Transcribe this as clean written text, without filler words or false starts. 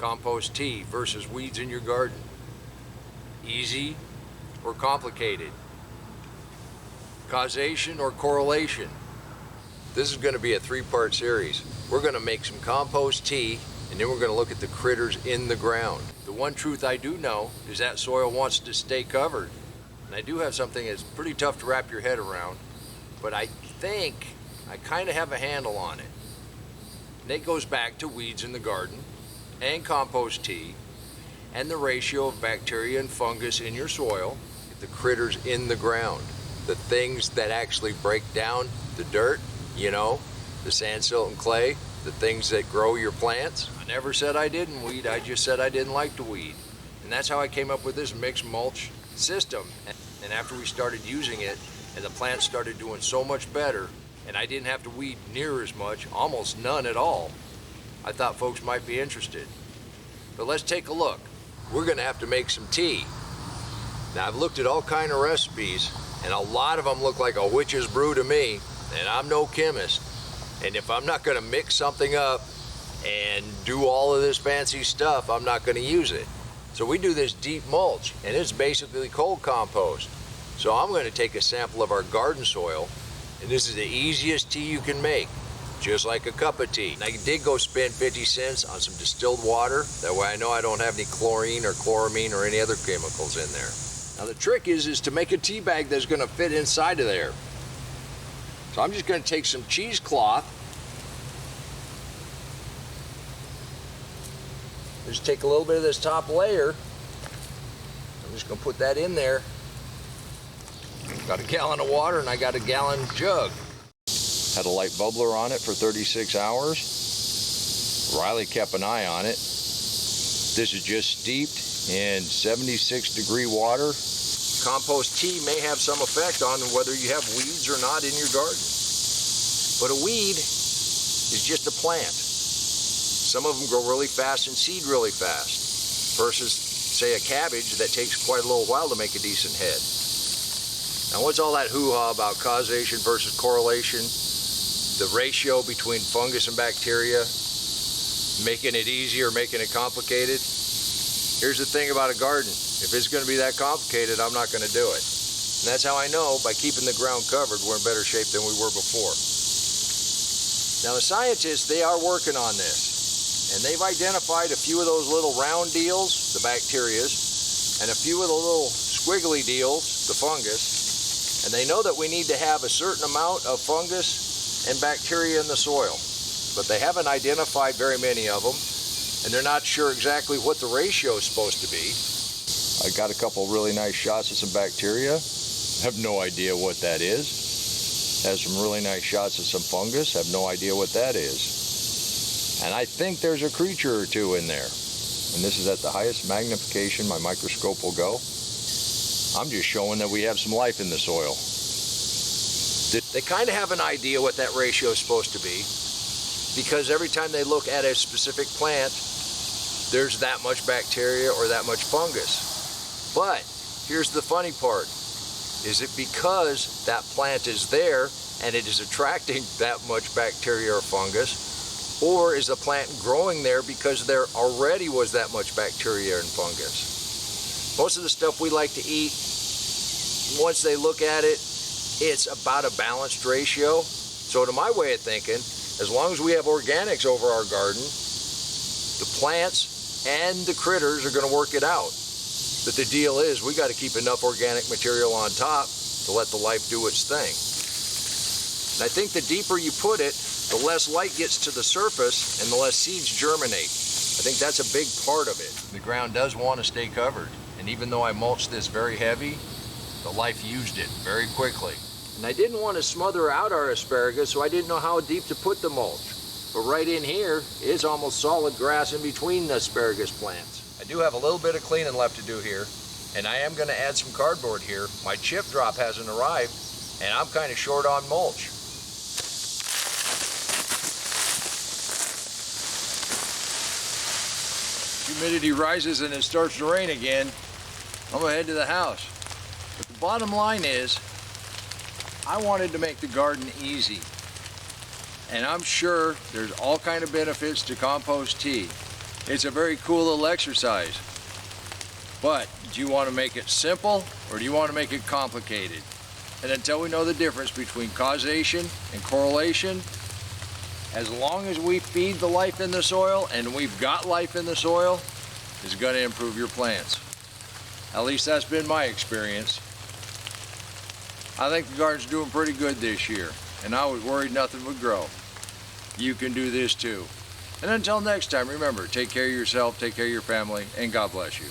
Compost tea versus weeds in your garden. Easy or complicated? Causation or correlation? This is going to be a three-part series. We're going to make some compost tea, and then we're going to look at the critters in the ground. The one truth I do know is that soil wants to stay covered. And I do have something that's pretty tough to wrap your head around, but I think I kind of have a handle on it. And it goes back to weeds in the garden and compost tea and the ratio of bacteria and fungus in your soil, the critters in the ground, the things that actually break down the dirt, you know, the sand, silt, and clay, the things that grow your plants. I never said I didn't weed, I just said I didn't like to weed. And that's how I came up with this mixed mulch system. And after we started using it and the plants started doing so much better, and I didn't have to weed near as much, almost none at all, I thought folks might be interested. But let's take a look. We're gonna have to make some tea. Now I've looked at all kind of recipes, and a lot of them look like a witch's brew to me, and I'm no chemist. And if I'm not gonna mix something up and do all of this fancy stuff, I'm not gonna use it. So we do this deep mulch, and it's basically cold compost. So I'm gonna take a sample of our garden soil, and this is the easiest tea you can make, just like a cup of tea. And I did go spend 50 cents on some distilled water. That way I know I don't have any chlorine or chloramine or any other chemicals in there. Now the trick is to make a tea bag that's gonna fit inside of there. So I'm just gonna take some cheesecloth. Just take a little bit of this top layer. I'm just gonna put that in there. Got a gallon of water and I got a gallon jug. Had a light bubbler on it for 36 hours. Riley kept an eye on it. This is just steeped in 76-degree water. Compost tea may have some effect on whether you have weeds or not in your garden. But a weed is just a plant. Some of them grow really fast and seed really fast, versus, say, a cabbage that takes quite a little while to make a decent head. Now, what's all that hoo-ha about causation versus correlation? The ratio between fungus and bacteria, making it easy or making it complicated? Here's the thing about a garden. If it's going to be that complicated, I'm not going to do it. And that's how I know, by keeping the ground covered, we're in better shape than we were before. Now, the scientists, they are working on this. And they've identified a few of those little round deals, the bacterias, and a few of the little squiggly deals, the fungus. And they know that we need to have a certain amount of fungus and bacteria in the soil. But they haven't identified very many of them, and they're not sure exactly what the ratio is supposed to be. I got a couple really nice shots of some bacteria. Have no idea what that is. Has some really nice shots of some fungus. Have no idea what that is. And I think there's a creature or two in there. And this is at the highest magnification my microscope will go. I'm just showing that we have some life in the soil. They kind of have an idea what that ratio is supposed to be, because every time they look at a specific plant, there's that much bacteria or that much fungus. But here's the funny part. Is it because that plant is there and it is attracting that much bacteria or fungus? Or is the plant growing there because there already was that much bacteria and fungus? Most of the stuff we like to eat, once they look at it, it's about a balanced ratio. So to my way of thinking, as long as we have organics over our garden, the plants and the critters are going to work it out. But the deal is, we got to keep enough organic material on top to let the life do its thing. And I think the deeper you put it, the less light gets to the surface and the less seeds germinate. I think that's a big part of it. The ground does want to stay covered. And even though I mulched this very heavy, the life used it very quickly. And I didn't want to smother out our asparagus, so I didn't know how deep to put the mulch. But right in here, it's almost solid grass in between the asparagus plants. I do have a little bit of cleaning left to do here, and I am going to add some cardboard here. My chip drop hasn't arrived, and I'm kind of short on mulch. Humidity rises and it starts to rain again. I'm gonna head to the house. But the bottom line is, I wanted to make the garden easy. And I'm sure there's all kind of benefits to compost tea. It's a very cool little exercise. But do you want to make it simple or do you want to make it complicated? And until we know the difference between causation and correlation, as long as we feed the life in the soil, and we've got life in the soil, it's going to improve your plants. At least that's been my experience. I think the garden's doing pretty good this year, and I was worried nothing would grow. You can do this too. And until next time, remember, take care of yourself, take care of your family, and God bless you.